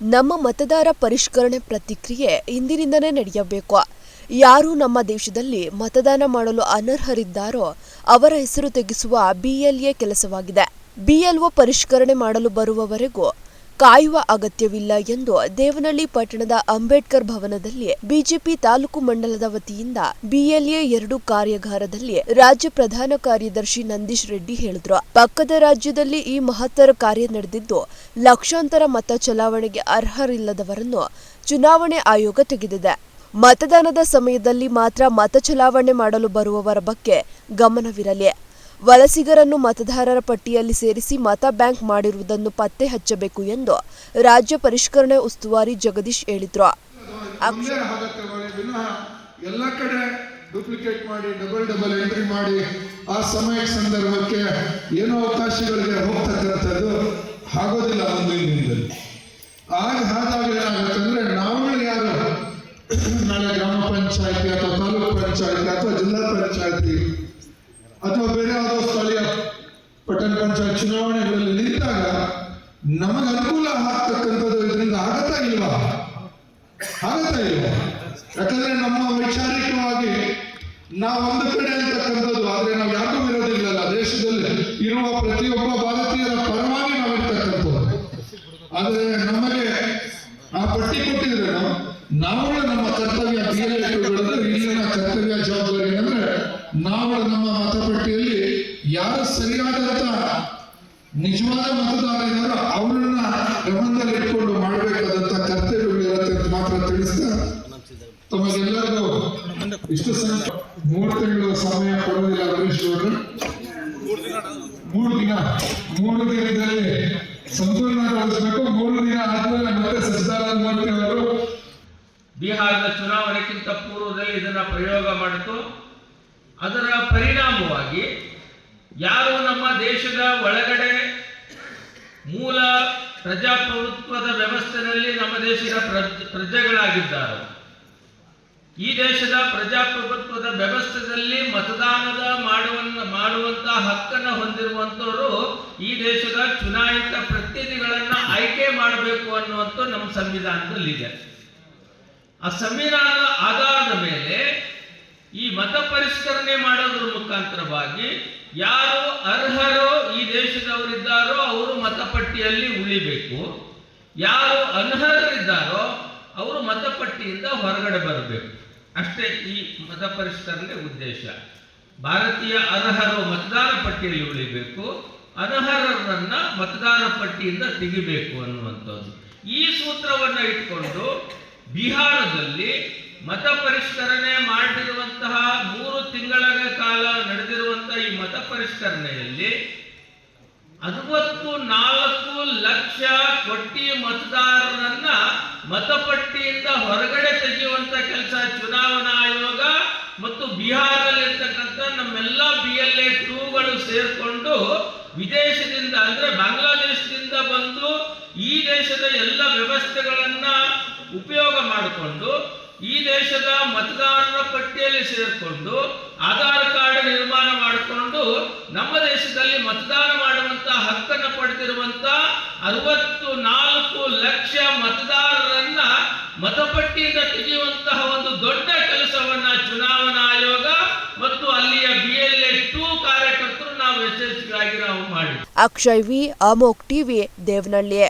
ನಮ್ಮ ಮತದಾರ ಪರಿಷ್ಕರಣೆ ಪ್ರತಿಕ್ರಿಯೆ ಇಂದಿನಿಂದಲೇ ನಡೆಯಬೇಕು. ಯಾರು ನಮ್ಮ ದೇಶದಲ್ಲಿ ಮತದಾನ ಮಾಡಲು ಅನರ್ಹರಿದ್ದಾರೋ ಅವರ ಹೆಸರು ತೆಗೆಸುವ BLA ಕೆಲಸವಾಗಿದೆ. BLO ಪರಿಷ್ಕರಣೆ ಮಾಡಲು ಬರುವವರೆಗೂ ಕಾಯುವ ಅಗತ್ಯವಿಲ್ಲ ಎಂದು ದೇವನಹಳ್ಳಿ ಪಟ್ಟಣದ ಅಂಬೇಡ್ಕರ್ ಭವನದಲ್ಲಿ ಬಿಜೆಪಿ ತಾಲೂಕು ಮಂಡಲದ ವತಿಯಿಂದ BLA 2 ಕಾರ್ಯಾಗಾರದಲ್ಲಿ ರಾಜ್ಯ ಪ್ರಧಾನ ಕಾರ್ಯದರ್ಶಿ ನಂದೀಶ್ ರೆಡ್ಡಿ ಹೇಳಿದರು. ಪಕ್ಕದ ರಾಜ್ಯದಲ್ಲಿ ಈ ಮಹತ್ತರ ಕಾರ್ಯ ನಡೆದಿದ್ದು ಲಕ್ಷಾಂತರ ಮತ ಚಲಾವಣೆಗೆ ಅರ್ಹರಿಲ್ಲದವರನ್ನು ಚುನಾವಣೆ ಆಯೋಗ ತೆಗೆದಿದೆ. ಮತದಾನದ ಸಮಯದಲ್ಲಿ ಮಾತ್ರ ಮತ ಚಲಾವಣೆ ಮಾಡಲು ಬರುವವರ ಬಗ್ಗೆ ಗಮನವಿರಲಿ. ವಲಸಿಗರನ್ನು ಮತದಾರರ ಪಟ್ಟಿಯಲ್ಲಿ ಸೇರಿಸಿ ಮತ ಬ್ಯಾಂಕ್ ಮಾಡಿರುವುದನ್ನು ಪತ್ತೆ ಹಚ್ಚಬೇಕು ಎಂದು ರಾಜ್ಯ ಪರಿಷ್ಕರಣೆ ಉಸ್ತುವಾರಿ ಜಗದೀಶ್ ಹೇಳಿದರು. ಎಲ್ಲ ಕಡೆ ಡೂಪ್ಲಿಕೇಟ್ ಮಾಡಿ ಡಬಲ್ ಎಂಟ್ರಿ ಮಾಡಿ ಆ ಸಮಯ ಸಂದರ್ಭಕ್ಕೆ ಏನೋ ಅವಕಾಶಗಳಿಗೆ ಹೋಗ್ತಕ್ಕಂಥದ್ದು ಆಗೋದಿಲ್ಲ. ಒಂದು ದಿನದಲ್ಲಿ ಹಾಗಾಗಿ ಏನಾಗುತ್ತಂದ್ರೆ ನಾವುಗಳು ಯಾರು ನಾಳೆ ಗ್ರಾಮ ಪಂಚಾಯತಿ ಅಥವಾ ತಾಲೂಕು ಪಂಚಾಯತಿ ಅಥವಾ ಜಿಲ್ಲಾ ಪಂಚಾಯತಿ ಅಥವಾ ಬೇರೆ ಯಾವುದೋ ಸ್ಥಳೀಯ ಪಟ್ಟಣ ಪಂಚಾಯತ್ ಚುನಾವಣೆಗಳಲ್ಲಿ ನಿಂತಾಗ ನಮಗೆ ಅನುಕೂಲ ಆಗ್ತಕ್ಕಂಥದ್ದು ಇದರಿಂದ ಆಗತ್ತಾ ಇಲ್ವಾ? ಯಾಕಂದ್ರೆ ನಮ್ಮ ವೈಚಾರಿಕವಾಗಿ ನಾವು ಒಂದು ಕಡೆ ಅಂತಕ್ಕಂಥದ್ದು, ಆದ್ರೆ ನಾವು ಯಾರಿಗೂ ಇರೋದಿಲ್ಲಲ್ಲ. ದೇಶದಲ್ಲಿ ಇರುವ ಪ್ರತಿಯೊಬ್ಬ ಭಾರತೀಯರ ಪರವಾಗಿ ನಾವು ಇರ್ತಕ್ಕಂಥದ್ದು. ಆದ್ರೆ ನಮಗೆ ಆ ಪಟ್ಟಿ ಕೊಟ್ಟಿದ್ರೆ ನಾವು ನಮ್ಮ ಕರ್ತವ್ಯ ಇಲ್ಲಿನ ಕರ್ತವ್ಯ ಜವಾಬ್ದಾರಿ ಅಂದ್ರೆ ನಾವು ನಮ್ಮ ಮತಪಟ್ಟಿಯಲ್ಲಿ ಯಾರು ಸರಿಯಾದಂತ ನಿಜವಾದ ಮತದಾರ ಇದ್ದಾರೋ ಅವರನ್ನ ಗಮನದಲ್ಲಿ ಇಟ್ಕೊಂಡು ಮಾಡಬೇಕಾದಂತ ಕರ್ತವ್ಯಗಳಿರುತ್ತೆ ಅಂತ ಮಾತ್ರ ತಿಳಿಸ್ತಾ ತಮಗೆಲ್ಲರಿಗೂ ಇಷ್ಟು 3 ತಿಂಗಳು ಸಮಯ ಕೊಡೋದಿಲ್ಲ. ಅಂಬರೀಶ್ ಅವರು 3 ದಿನದಲ್ಲಿ ಸಂಪೂರ್ಣಗೊಳಿಸಬೇಕು. 3 ದಿನ ಆದ್ಮೇಲೆ ಮತ್ತೆ ಸಚ್ಚಿದಾನಂದ ಮೂರ್ತಿ ಅವರು ಬಿಹಾರದ ಚುನಾವಣೆಗಿಂತ ಪೂರ್ವದಲ್ಲಿ ಇದನ್ನ ಪ್ರಯೋಗ ಮಾಡಿತು. ಅದರ ಪರಿಣಾಮವಾಗಿ ಯಾರು ನಮ್ಮ ದೇಶದ ಒಳಗಡೆ ಮೂಲ ಪ್ರಜಾಪ್ರಭುತ್ವದ ವ್ಯವಸ್ಥೆಯಲ್ಲಿ ನಮ್ಮ ದೇಶದ ಪ್ರಜೆಗಳಾಗಿದ್ದಾರೆ, ಈ ದೇಶದ ಪ್ರಜಾಪ್ರಭುತ್ವದ ವ್ಯವಸ್ಥೆಯಲ್ಲಿ ಮತದಾನದ ಮಾಡುವಂತ ಹಕ್ಕನ್ನು ಹೊಂದಿರುವಂತವರು ಈ ದೇಶದ ಚುನಾಯಿತ ಪ್ರತಿನಿಧಿಗಳನ್ನ ಆಯ್ಕೆ ಮಾಡಬೇಕು ಅನ್ನುವಂಥ ನಮ್ಮ ಸಂವಿಧಾನದಲ್ಲಿದೆ. ಆ ಸಂವಿಧಾನದ ಆಧಾರದ ಮೇಲೆ ಈ ಮತ ಪರಿಷ್ಕರಣೆ ಮಾಡೋದ್ರ ಮುಖಾಂತರವಾಗಿ ಯಾರು ಅರ್ಹರೋ ಈ ದೇಶದವರಿದ್ದಾರೋ ಅವರು ಮತಪಟ್ಟಿಯಲ್ಲಿ ಉಳಿಬೇಕು, ಯಾರು ಅನರ್ಹರಿದ್ದಾರೋ ಅವರು ಮತಪಟ್ಟಿಯಿಂದ ಹೊರಗಡೆ ಬರಬೇಕು. ಅಷ್ಟೇ ಈ ಮತ ಪರಿಷ್ಕರಣೆ ಉದ್ದೇಶ. ಭಾರತೀಯ ಅರ್ಹರು ಮತದಾರ ಪಟ್ಟಿಯಲ್ಲಿ ಉಳಿಬೇಕು, ಅನರ್ಹರನ್ನ ಮತದಾರ ಪಟ್ಟಿಯಿಂದ ತೆಗಿಬೇಕು ಅನ್ನುವಂಥದ್ದು. ಈ ಸೂತ್ರವನ್ನ ಇಟ್ಕೊಂಡು ಬಿಹಾರದಲ್ಲಿ ಮತ ಪರಿಷ್ಕರಣೆ ಮಾಡಿರುವಂತಹ 3 ತಿಂಗಳ ಕಾಲ ನಡೆದಿರುವಂತಹ ಈ ಮತ ಪರಿಷ್ಕರಣೆಯಲ್ಲಿ 64 ಲಕ್ಷ ಕೋಟಿ ಮತದಾರರನ್ನ ಮತಪಟ್ಟಿಯಿಂದ ಹೊರಗಡೆ ತೆಗೆಯುವಂತ ಕೆಲಸ ಚುನಾವಣಾ ಆಯೋಗ ಮತ್ತು ಬಿಹಾರದಲ್ಲಿರ್ತಕ್ಕಂಥ ನಮ್ಮೆಲ್ಲ BLA 2ಗಳು ಸೇರ್ಕೊಂಡು ವಿದೇಶದಿಂದ ಅಂದ್ರೆ ಬಾಂಗ್ಲಾದೇಶದಿಂದ ಬಂದು ಈ ದೇಶದ ಎಲ್ಲ ವ್ಯವಸ್ಥೆಗಳನ್ನ ಉಪಯೋಗ ಮಾಡಿಕೊಂಡು ಈ ದೇಶದ ಮತದಾರರ ಪಟ್ಟಿಯಲ್ಲಿ ಸೇರಿಕೊಂಡು ಆಧಾರ್ ಕಾರ್ಡ್ ನಿರ್ಮಾಣ ಮಾಡಿಕೊಂಡು ನಮ್ಮ ದೇಶದಲ್ಲಿ ಮತದಾನ ಮಾಡುವಂತ ಹಕ್ಕನ್ನು ಪಡೆದಿರುವಂತ 64 ಲಕ್ಷ ಮತದಾರರನ್ನ ಮತಪಟ್ಟಿಯಿಂದ ತೆಗೆಯುವಂತಹ ಒಂದು ದೊಡ್ಡ ಕೆಲಸವನ್ನ ಚುನಾವಣಾ ಆಯೋಗ ಮತ್ತು ಅಲ್ಲಿಯ BLA 2 ಕಾರ್ಯಕರ್ತರು ನಾವು ಯಶಸ್ವಿಯಾಗಿ ನಾವು ಮಾಡಿದ್ವಿ. ಅಕ್ಷಯ್ ವಿ, ಅಮೋಕ್ ಟಿವಿ, ದೇವನಹಳ್ಳಿ.